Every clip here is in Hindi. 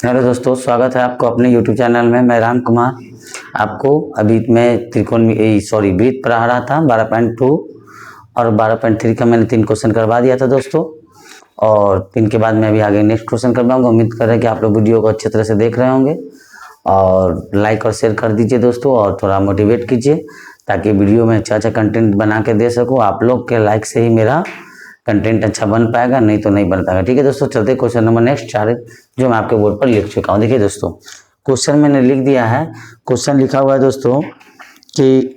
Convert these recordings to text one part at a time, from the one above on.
हेलो दोस्तों, स्वागत है आपको अपने YouTube चैनल में। मैं राम कुमार आपको अभी मैं वृत्त पढ़ा रहा था 12.2 और 12.3 का मैंने 3 क्वेश्चन करवा दिया था दोस्तों। और 3 के बाद मैं अभी आगे नेक्स्ट क्वेश्चन करवाऊंगा। उम्मीद कर रहे हैं कि आप लोग वीडियो को अच्छी तरह से देख रहे होंगे और लाइक और शेयर कर दीजिए दोस्तों, और थोड़ा मोटिवेट कीजिए ताकि वीडियो में अच्छा कंटेंट बना के दे सकूँ। आप लोग के लाइक से ही मेरा कंटेंट अच्छा बन पाएगा, नहीं तो नहीं बन पाएगा। ठीक है दोस्तों, चलते क्वेश्चन नंबर नेक्स्ट 4 जो मैं आपके बोर्ड पर लिख चुका हूँ। देखिए दोस्तों, क्वेश्चन मैंने लिख दिया है। क्वेश्चन लिखा हुआ है दोस्तों कि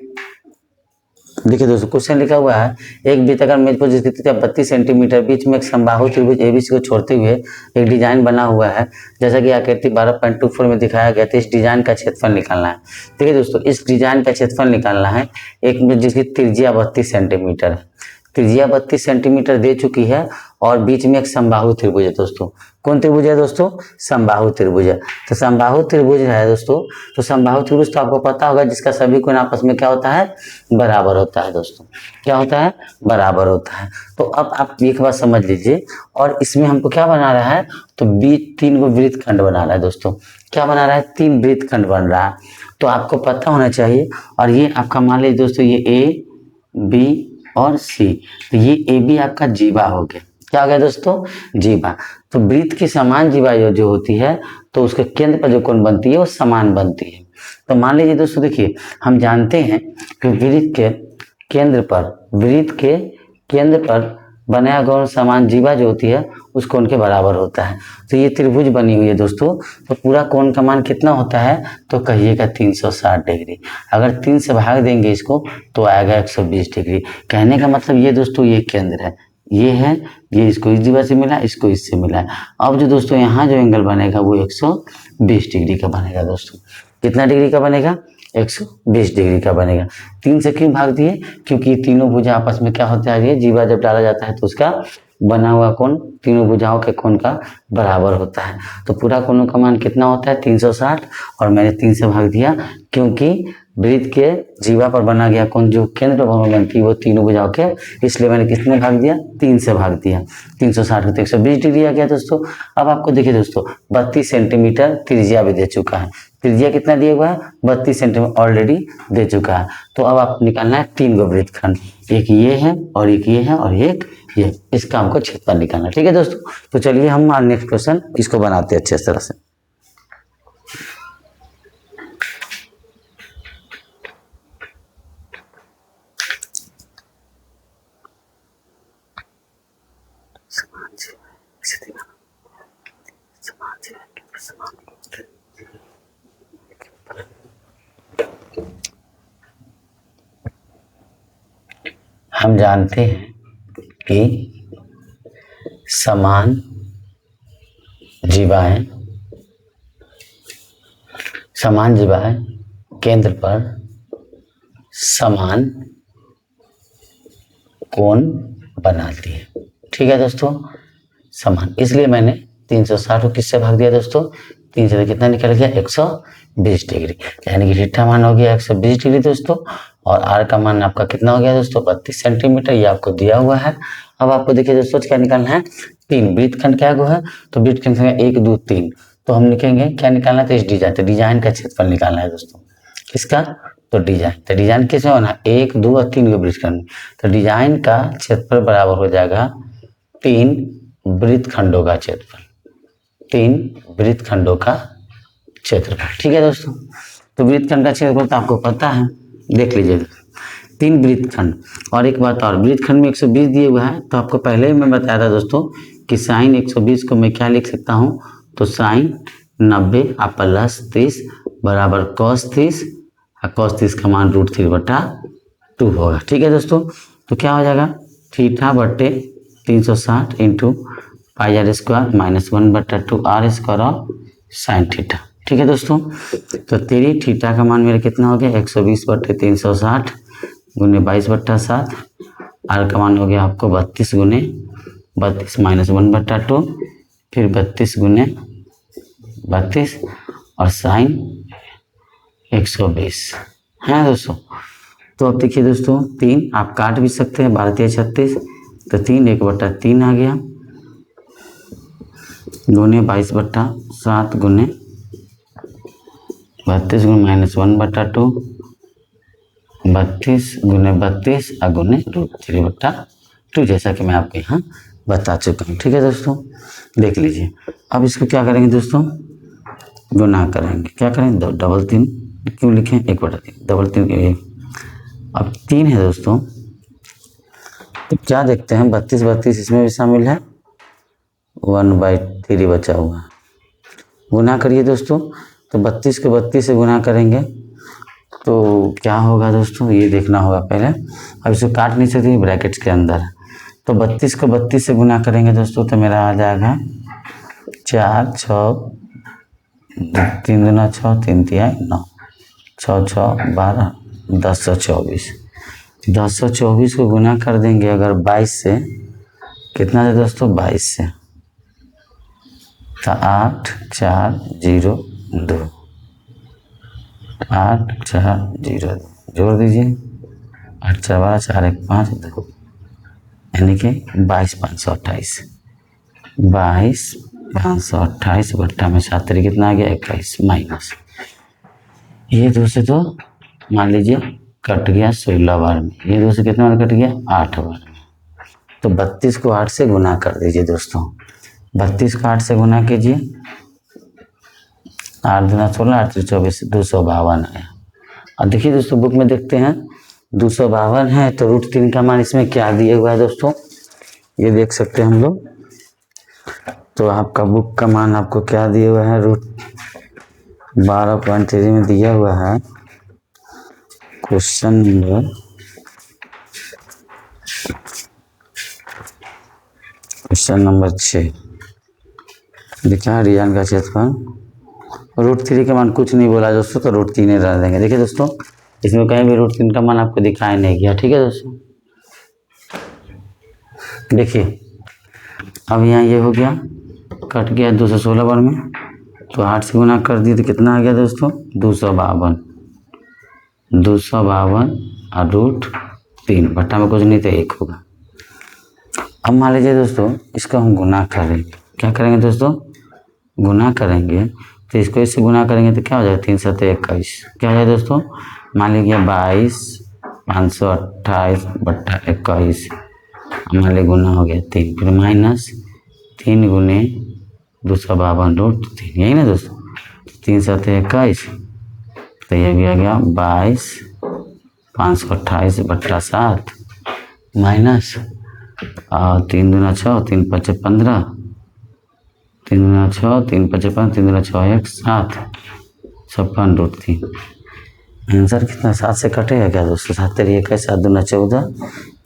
देखिए दोस्तों, क्वेश्चन लिखा हुआ है एक वृत्ताकार मेज पर जिसकी त्रिज्या 32 सेंटीमीटर, बीच में एक समबाहु त्रिभुज एबीसी को छोड़ते हुए एक डिजाइन बना हुआ है जैसा कि आकृति 12.24 में दिखाया गया था। इस डिजाइन का क्षेत्रफल निकालना है। देखिए दोस्तों, इस डिजाइन का क्षेत्रफल निकालना है एक में जिसकी त्रिज्या 32 सेंटीमीटर है। त्रिज्या 32 सेंटीमीटर दे चुकी है और बीच में एक समबाहु त्रिभुज है दोस्तों। कौन त्रिभुज है दोस्तों? समबाहु त्रिभुज है। तो समबाहु त्रिभुज है दोस्तों, तो समबाहु त्रिभुज तो आपको पता होगा जिसका सभी कोण आपस में क्या होता है? बराबर होता है दोस्तों। क्या होता है? बराबर होता है। तो अब आप एक बात समझ लीजिए, और इसमें हमको क्या बना रहा है? तो बीच 3 को वृत्तखंड बना रहा है दोस्तों। क्या बना रहा है? 3 वृत्तखंड बन रहा है। तो आपको पता होना चाहिए। और ये आपका मान लीजिए दोस्तों, ये ए बी और सी, तो ये ए बी आपका जीवा हो गया। क्या हो गया दोस्तों? जीवा। तो वृत्त की समान जीवा जो होती है तो उसके केंद्र पर जो कोण बनती है वो समान बनती है। तो मान लीजिए दोस्तों, देखिए हम जानते हैं कि वृत्त के केंद्र पर बनाया कोण समान जीवा जो होती है उस कोण के बराबर होता है। तो ये त्रिभुज बनी हुई है दोस्तों। तो पूरा कोण का मान कितना होता है? तो कहिएगा 360 डिग्री। अगर 3 से भाग देंगे इसको तो आएगा 120 डिग्री। कहने का मतलब ये दोस्तों, ये केंद्र है, ये है, ये इसको इस जीवा से मिला, इसको इससे मिला है। अब जो दोस्तों यहाँ जो एंगल बनेगा वो 120 डिग्री का बनेगा दोस्तों। कितना डिग्री का बनेगा? 120 डिग्री का बनेगा। 3 से क्यों भाग दिए? क्योंकि ये तीनों भुजा आपस में क्या होता है? ये जीवा जब डाला जाता है तो उसका बना हुआ कोण तीनों भुजाओं के कोण का बराबर होता है। तो पूरा कोणों का मान कितना होता है? 360। और मैंने 3 से भाग दिया क्योंकि वृत्त के जीवा पर बना गया कोण जो केंद्र पर बनती है वो तीनों भुजाओं के, इसलिए मैंने कितने भाग दिया? 3 से भाग दिया। 360 को तो 120 डिग्री आ गया दोस्तों। अब आपको देखिए दोस्तों, 32 सेंटीमीटर त्रिज्या भी दे चुका है। त्रिज्या कितना दिया हुआ है? 32 सेंटीमीटर ऑलरेडी दे चुका है। तो अब आप निकालना है 3 गो वृत्तखंड, एक ये है और एक ये है और एक ये। इसका हमको क्षेत्रफल निकालना। ठीक है दोस्तों, तो चलिए हम नेक्स्ट क्वेश्चन इसको बनाते हैं अच्छे तरह से। हम जानते हैं कि समान जीवाएं केंद्र पर समान कोण बनाती है। ठीक है दोस्तों, समान, इसलिए मैंने 360 को किससे भाग दिया दोस्तों? 3 से कितना निकल गया? 120 डिग्री। यानी कि थीटा मान हो गया 120 डिग्री दोस्तों। और आर का मान आपका कितना हो गया दोस्तों? 32 सेंटीमीटर। ये आपको दिया हुआ है। अब आपको देखिए दोस्तों क्या निकालना है? 3 वृत्तखंड क्या है? तो वृत्तखंड संख्या 1 2 3। तो हम लिखेंगे क्या निकालना है? तो इस डिजाइन का क्षेत्रफल निकालना है दोस्तों। किसका? तो डिजाइन किसमें होना? 1 2 और 3 के वृत्तखंड। तो डिजाइन का क्षेत्रफल बराबर हो जाएगा 3 वृत्तखंडों का क्षेत्रफल। 3 वृत्तखंडों का क्षेत्रफल। ठीक है दोस्तों, तो वृत्तखंड का क्षेत्रफल तो आपको पता है, देख लीजिएगा 3 वृत्तखंड। और एक बात और, वृत्तखंड में 120 दिए हुआ है तो आपको पहले ही मैं बताया था दोस्तों कि साइन 120 को मैं क्या लिख सकता हूँ? तो साइन 90 आप प्लस 30 बराबर cos 30, cos 30 का मान √3/2 होगा। ठीक है दोस्तों, तो क्या हो जाएगा? थीटा बटे 360 into pi R square minus 1/2 R square और साइन थीटा। ठीक है दोस्तों, तो तेरी थीटा का मान मेरा कितना हो गया? 120 बटे 360 गुने 22/7। आर का मान हो गया आपको 32 गुने 32 माइनस 1/2, फिर 32 गुने 32 और साइन 120 है दोस्तों। तो अब देखिए दोस्तों, 3 आप काट भी सकते हैं, 12 3 36, तो 3 1/3 आ गया। गुने 22/7 गुने 32 गुने -1/2 32 गुने 32 और गुने √3/2 जैसा कि मैं आपके यहाँ बता चुका हूँ। ठीक है दोस्तों, देख लीजिए। अब इसको क्या करेंगे दोस्तों, गुना करेंगे। क्या करेंगे, डबल 3 क्यों लिखें, 1/3 डबल 3 अब 3 है दोस्तों, तो क्या देखते हैं 32 इसमें भी शामिल है, 1/3 बचा हुआ है। गुना करिए दोस्तों, तो 32 को 32 से गुना करेंगे तो क्या होगा दोस्तों, ये देखना होगा पहले। अब इसको काट नहीं सकते, ब्रैकेट्स के अंदर है, तो 32 को 32 से गुना करेंगे दोस्तों, तो मेरा आ जाएगा 4 6 3 दूना 6 3 तिहाई 9 6 6 12 1024 1024 को गुना कर देंगे अगर 22 से, कितना है दोस्तों 22 से, तो 8 4 0 2 8 4 0 जोड़ दीजिए, 8 4 12 4 1 5 2 यानी कि 22,528 22,528 बट्टा में 7 कितना आ गया 21 माइनस ये 2 से तो मान लीजिए कट गया 16 बार में, ये 2 से कितना बार कट गया 8 बार में। तो 32 को 8 से गुना कर दीजिए दोस्तों, 32 को 8 से गुना कीजिए, 8 दूना 16 8 24 252 आया। और देखिए दोस्तों बुक में देखते हैं 252 है, तो √3 का मान इसमें क्या दिया हुआ है दोस्तों, ये देख सकते हैं हम लोग। तो आपका बुक का मान आपको क्या दिया हुआ है, √12.3 में दिया हुआ है, क्वेश्चन नंबर 6 लिखा है रियान का क्षेत्रफल। √3 का मान कुछ नहीं बोला दोस्तों, तो √3 ही डाल देंगे। देखिए दोस्तों इसमें कहीं भी √3 का मान आपको दिखाई नहीं गया। ठीक है दोस्तों, देखिए अब यहाँ ये हो गया, कट गया 216 बार में, तो 8 से गुना कर दिए तो कितना आ गया दोस्तों 252 और √3 बट्टा में कुछ नहीं तो 1 होगा। अब मान लीजिए दोस्तों इसको हम गुना करेंगे, क्या करेंगे दोस्तों गुना करेंगे, तो इसको इससे गुना करेंगे तो क्या हो जाएगा 3 7 21 क्या हो जाएगा दोस्तों, मान लीजिए 22,528 बट्टा 21 मान लीजिए गुना हो गया 3, फिर माइनस 3 गुने 252 √3 यही ना दोस्तों, 3 7 21 तो ये भी आ गया 22,528 बट्टा 7 माइनस 3 दूना 6 3 5 15 3 दूना 6 3 5 15 3 दूना 6 1 7 56 √3 आंसर कितना 7 से कटेगा क्या दोस्तों, 7 3 21 7 दूना 14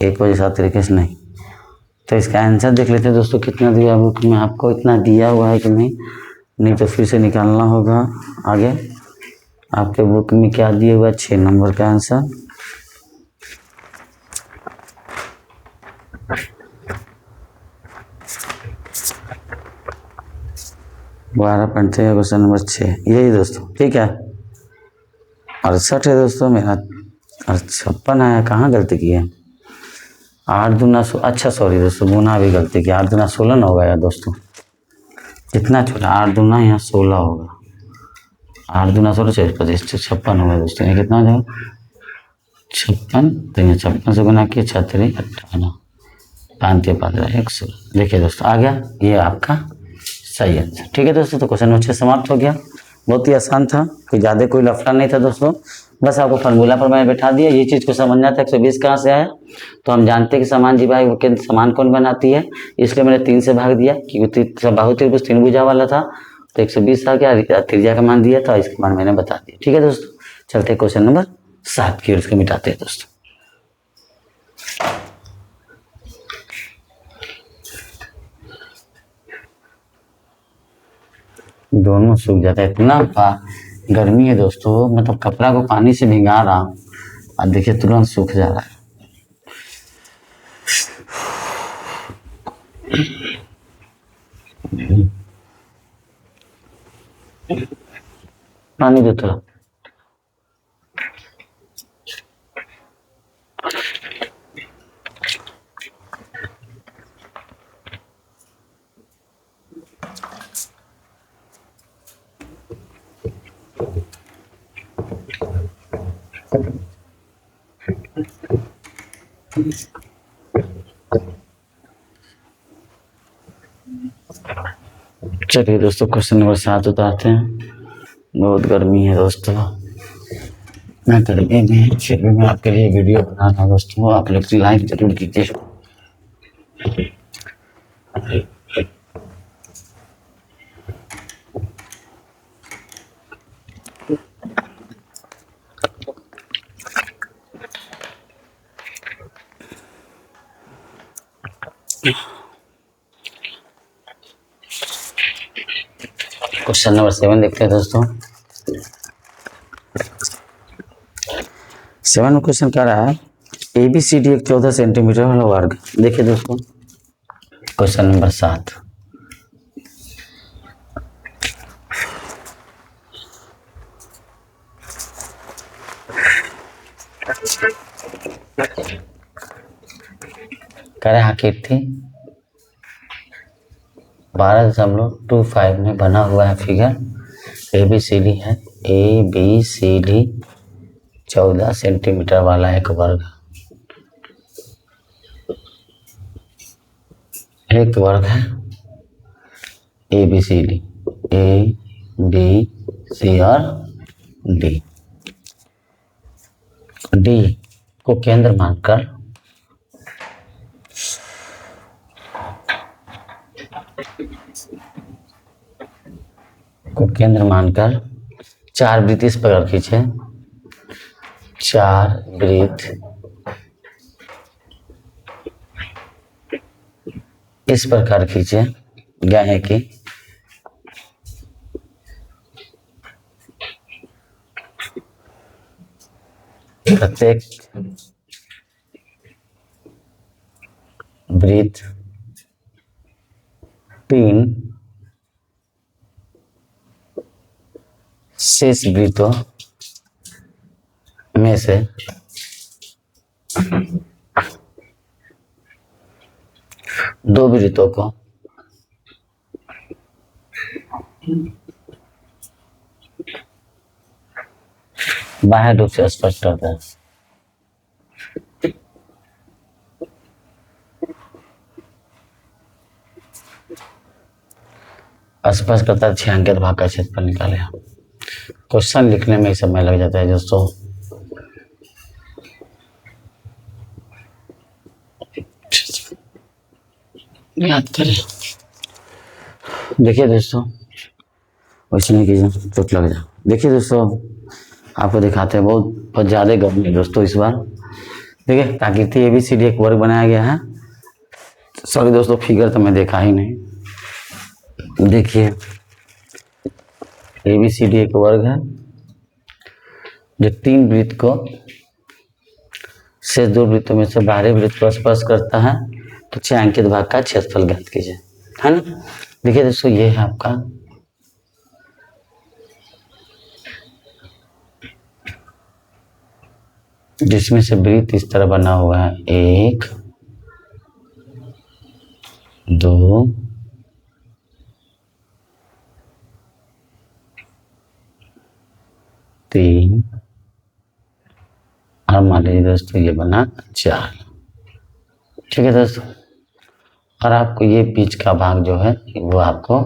1 बजे 7 21 नहीं, तो इसका आंसर देख लेते हैं दोस्तों कितना दिया बुक में, आपको इतना दिया हुआ है कि नहीं तो फिर से निकालना होगा। आगे आपके बुक में क्या दिया हुआ है 6 नंबर का आंसर, क्वेश्चन नंबर 6 यही दोस्तों। ठीक है 68 है दोस्तों मेरा, 56 आया, कहाँ गलती की है 8 दूना अच्छा सॉरी दोस्तों गुना भी गलती किया, 8 दूना 16 ना होगा यार दोस्तों, कितना छोटा 8 दूना यहाँ 16 होगा, 8 दूना 16 6 25 56 होगा दोस्तों, ये कितना हो जाएगा 56, तो यहाँ 56 से गुना किया 6 3 58 5 15 116। देखिए दोस्तों आ गया ये आपका सही आंसर। ठीक है दोस्तों, तो क्वेश्चन नंबर 6 समाप्त हो गया, बहुत ही आसान था, कोई लफड़ा नहीं था दोस्तों, बस आपको फार्मूला पर मैंने बैठा दिया। ये चीज़ को समझना था 120 कहाँ से आया, तो हम जानते हैं कि समान जीवाई के समान कौन बनाती है, इसलिए मैंने 3 से भाग दिया क्योंकि बाहु त्रिभुज 3 भुजा वाला था, तो 120 आ गया, त्रिज्या का मान दिया था, इसका मान मैंने बता दिया। ठीक है दोस्तों, चलते क्वेश्चन नंबर 7 की ओर इसको मिटाते हैं दोस्तों। दोनों सूख जाता है, इतना गर्मी है दोस्तों, मतलब कपड़ा को पानी से भिंगा रहा हूँ और देखिए तुरंत सूख जा रहा है। पानी दो थोड़ा, चलिए दोस्तों, क्वेश्चन नंबर 7 उतारते हैं। बहुत गर्मी है दोस्तों, मैं गर्मी में फिर भी मैं आपके लिए वीडियो बना रहा हूँ दोस्तों। आप लोग लाइक जरूर कीजिए। क्वेश्चन नंबर 7 देखते हैं दोस्तों। 7 में क्वेश्चन कह रहा है ABCD एक 14 सेंटीमीटर वाला वर्ग। देखिए दोस्तों, क्वेश्चन नंबर 7। कह रहे आकृति 12.25 में बना हुआ है फिगर ABCD है। ABCD 14 सेंटीमीटर वाला एक वर्ग है। ABCD A B C और D को केंद्र मानकर 4 वृत्त इस प्रकार खींचे। 4 वृत्त इस प्रकार खींचे गए हैं कि प्रत्येक वृत्त 3 शेष वृत्तों में से दो वृत्तों को बाह्य रूप से स्पष्ट करता है। स्पष्ट करता है 6 अंकित भाग का क्षेत्रफल निकाले। क्वेश्चन लिखने में समय लग जाता है दोस्तों। याद करें। देखिए दोस्तों, वैसे नहीं कीजिए, चोट लग जाए। देखिए दोस्तों, आपको दिखाते हैं। बहुत ज़्यादा गर्मी है दोस्तों इस बार। देखिए, आकृति ABCD एक वर्ग बनाया गया है। सॉरी दोस्तों, फिगर तो मैं देखा ही नहीं। देखिए, ABCD एक वर्ग है जो 3 वृत्त को शेष 2 वृत्तों में से बाहरी वृत्त को स्पर्श करता है। तो 6 अंकित भाग का क्षेत्रफल ज्ञात कीजिए, है ना। देखिए दोस्तों, ये है आपका जिसमें से वृत्त इस तरह बना हुआ है 1 2 3 और मान लीजिए दोस्तों ये बना 4। ठीक है दोस्तों, और आपको ये बीच का भाग जो है वो आपको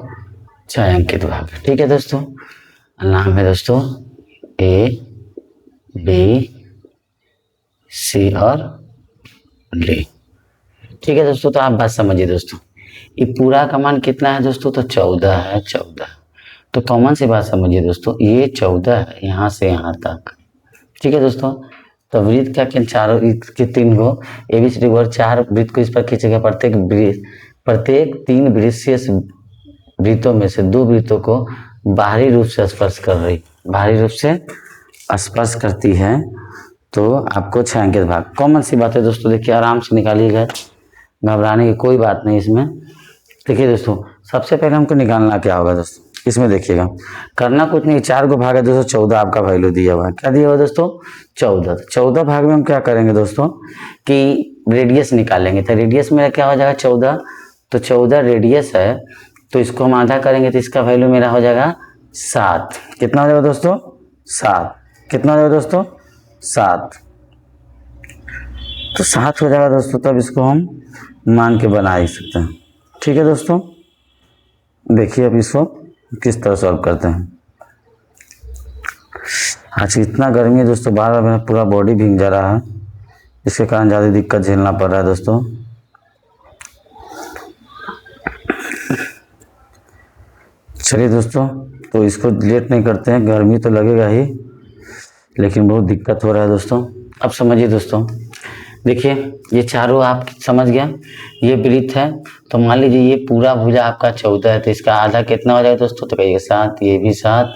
6 अंकित भाग है। ठीक है दोस्तों, नाम है दोस्तों ABC और D। ठीक है दोस्तों, तो आप बात समझिए दोस्तों। ये पूरा का मान कितना है दोस्तों? तो 14 है। 14 तो कॉमन सी बात समझिए दोस्तों, ये 14 है यहाँ से यहाँ तक। ठीक है दोस्तों, तो वृत्त का चारों के 3 को ABCD वर्ग 4 वृत्त को इस पर खींचेगा। प्रत्येक 3 वृत्त शेष वृत्तों में से 2 वृत्तों को बाहरी रूप से स्पर्श कर रही, बाहरी रूप से स्पर्श करती है। तो आपको 6 अंकित भाग, कॉमन सी बात है दोस्तों। देखिए, आराम से निकालिएगा, घबराने की कोई बात नहीं इसमें। देखिए दोस्तों, सबसे पहले हमको निकालना क्या होगा दोस्तों, इसमें देखिएगा, करना कुछ नहीं। 4 को भाग है दोस्तों 14, आपका वैल्यू दिया हुआ है। क्या दिया हुआ दोस्तों? 14। 14 भाग में हम क्या करेंगे दोस्तों कि रेडियस निकालेंगे। तो रेडियस मेरा क्या हो जाएगा? 14। तो 14 रेडियस है, तो इसको हम आधा करेंगे तो इसका वैल्यू मेरा हो जाएगा 7। कितना हो जाएगा दोस्तों? 7। कितना हो जाएगा दोस्तों? 7। तो 7 हो जाएगा दोस्तों, तब इसको हम मान के बना ही सकते हैं। ठीक है दोस्तों, देखिए अब इसको किस तरह सॉल्व करते हैं। आज इतना गर्मी है दोस्तों, बार बार मेरा पूरा बॉडी भीग जा रहा है, इसके कारण ज़्यादा दिक्कत झेलना पड़ रहा है दोस्तों। चलिए दोस्तों, तो इसको लेट नहीं करते हैं, गर्मी तो लगेगा ही, लेकिन बहुत दिक्कत हो रहा है दोस्तों। अब समझिए दोस्तों, देखिए ये चारों आप समझ गया, ये वृत्त है, तो मान लीजिए ये पूरा भुजा आपका 14 है, तो इसका आधा कितना हो जाएगा दोस्तों, तो कहिएगा 7, ये भी 7,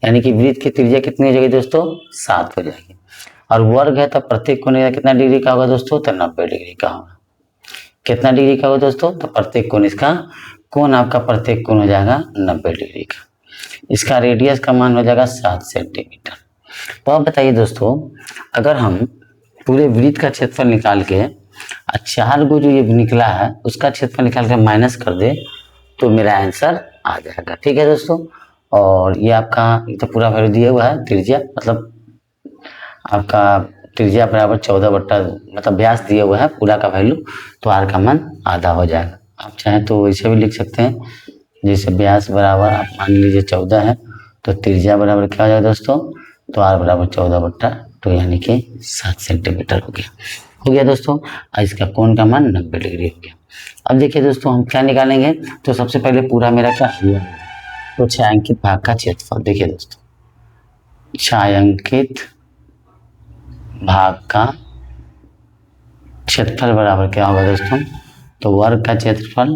यानी कि वृत्त की त्रिज्या कितनी हो जाएगी दोस्तों, 7 हो जाएगी। और वर्ग है तो प्रत्येक कोण कितना डिग्री का होगा दोस्तों, तो 90 डिग्री का होगा। कितना डिग्री का होगा दोस्तों, तो प्रत्येक कोण, इसका कोण आपका प्रत्येक कोण हो जाएगा 90 डिग्री का। इसका रेडियस का मान हो जाएगा 7 सेंटीमीटर। तो अब बताइए दोस्तों, अगर हम पूरे वृत्त का क्षेत्रफल निकाल के 4 को जो ये निकला है उसका क्षेत्रफल निकाल के माइनस कर दे तो मेरा आंसर आ जाएगा। ठीक है दोस्तों, और ये आपका तो पूरा वैल्यू दिया हुआ है, त्रिज्या मतलब आपका त्रिज्या बराबर 14 बट्टा मतलब व्यास दिया हुआ है पूरा का वैल्यू, तो आर का मान आधा हो जाएगा। आप चाहें तो इसे भी लिख सकते हैं, जैसे व्यास बराबर आप मान लीजिए 14 है, तो त्रिज्या बराबर क्या हो जाएगा दोस्तों, तो आर बराबर 14 बट्टा 2 यानी कि 7 सेंटीमीटर हो गया दोस्तों। इसका कोण का मान 90 डिग्री हो गया। अब देखिए दोस्तों, हम क्या निकालेंगे, तो सबसे पहले पूरा मेरा क्या हुआ, तो छायांकित भाग का क्षेत्रफल। देखिए दोस्तों, छायांकित भाग का क्षेत्रफल बराबर क्या होगा दोस्तों, तो वर्ग का क्षेत्रफल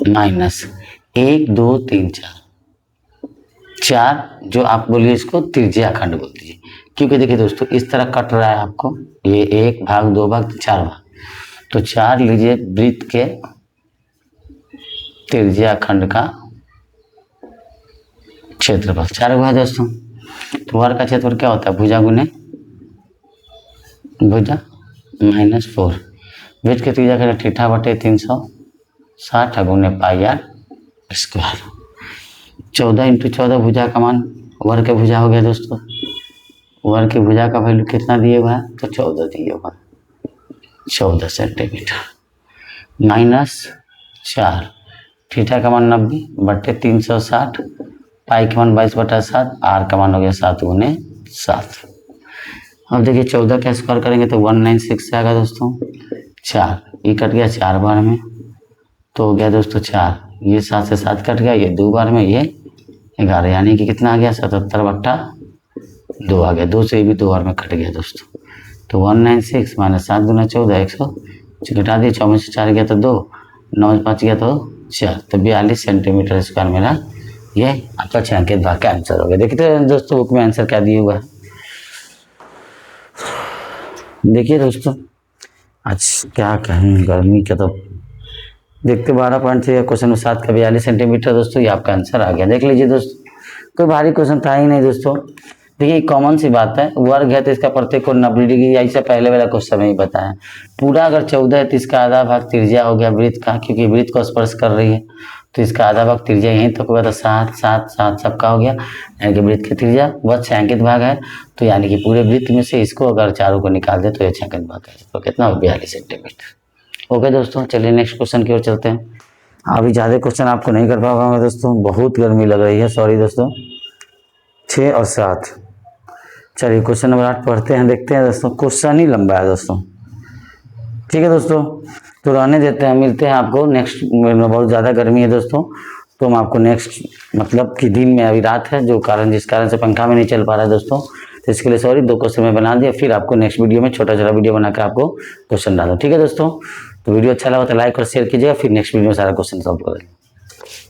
माइनस 1 2 3 4 जो आप बोलिए इसको त्रिज्या खंड बोल दीजिए, क्योंकि देखिए दोस्तों इस तरह कट रहा है आपको, ये 1 भाग 2 भाग 4 भाग, तो 4 लीजिए वृत्त के त्रिज्या खंड का क्षेत्रफल 4 हुआ है दोस्तों। तो वर्ग का क्षेत्रफल क्या होता है, भुजा गुने भुजा -4, वृत्त के त्रिज्या खंड थीटा बटे 360 गुने पाई आर स्क्वायर। 14 × 14 भुजा का मान वर्ग के भुजा हो गया दोस्तों। वर्ग की भुजा का वैल्यू कितना दिए हुआ है, तो 14 दिए हुआ है, 14 सेंटीमीटर -4, थीटा का मान 90 बटे 360, पाई का मान 22/7, आर का मान हो गया 7 गुने 7। अब देखिए 14 का स्क्वायर करेंगे तो 196 से आएगा दोस्तों। 4 ये कट गया 4 बार में, तो हो गया दोस्तों 4, ये 7 से 7 कट गया, ये 2 बार में, ये 11, यानी कि कितना आ गया 77/2 आ गया। 2 से भी 2 बार में कट गया दोस्तों। तो 196 माइनस 7 गुना 14 100 घटा दिए, 4 में से 4 गया तो 2, 9 में 5 गया तो 4, तो 42 सेंटीमीटर स्क्वायर मेरा ये आपका छायांकित भाग का आंसर हो गया। देखिए दोस्तों बुक में आंसर क्या दिया हुआ है, देखिए दोस्तों आज क्या कहें, गर्मी का तो देखते 12.6 क्वेश्चन में 7 का 42 सेंटीमीटर दोस्तों, ये आपका आंसर आ गया। देख लीजिए दोस्तों, कोई भारी क्वेश्चन था ही नहीं दोस्तों। देखिए कॉमन सी बात है, वर्ग है तो इसका प्रत्येक कोण 90 डिग्री, ऐसे पहले वाला क्वेश्चन में ही बताया। पूरा अगर 14 है तो इसका आधा भाग त्रिज्या हो गया वृत्त का, क्योंकि वृत्त को स्पर्श कर रही है, तो इसका आधा भाग त्रिज्या यहीं तक होगा, तो 7 7 7 सबका हो गया, यानी कि वृत्त की त्रिज्या वह छायांकित भाग है, तो यानी कि पूरे वृत्त में से इसको अगर चारों को निकाल दे तो ये छायांकित भाग है, तो कितना हो 42 सेंटीमीटर। ओके दोस्तों, चलिए नेक्स्ट क्वेश्चन की ओर चलते हैं। अभी ज़्यादा क्वेश्चन आपको नहीं कर पाऊंगा दोस्तों, बहुत गर्मी लग रही है, सॉरी दोस्तों। 6 और 7, चलिए क्वेश्चन नंबर 8 पढ़ते हैं, देखते हैं दोस्तों। क्वेश्चन ही लंबा है दोस्तों, ठीक है दोस्तों, तो रहने देते हैं, मिलते हैं आपको नेक्स्ट। बहुत ज़्यादा गर्मी है दोस्तों, तो हम आपको नेक्स्ट मतलब कि दिन में, अभी रात है जिस कारण से पंखा में नहीं चल पा रहा है दोस्तों, तो इसके लिए सॉरी। 2 क्वेश्चन में बना दिया, फिर आपको नेक्स्ट वीडियो में छोटा छोटा वीडियो बना के आपको क्वेश्चन डालूँ, ठीक है दोस्तों। तो वीडियो अच्छा लगा तो लाइक और शेयर कीजिएगा, फिर नेक्स्ट वीडियो में सारा क्वेश्चन सॉल्व करेंगे।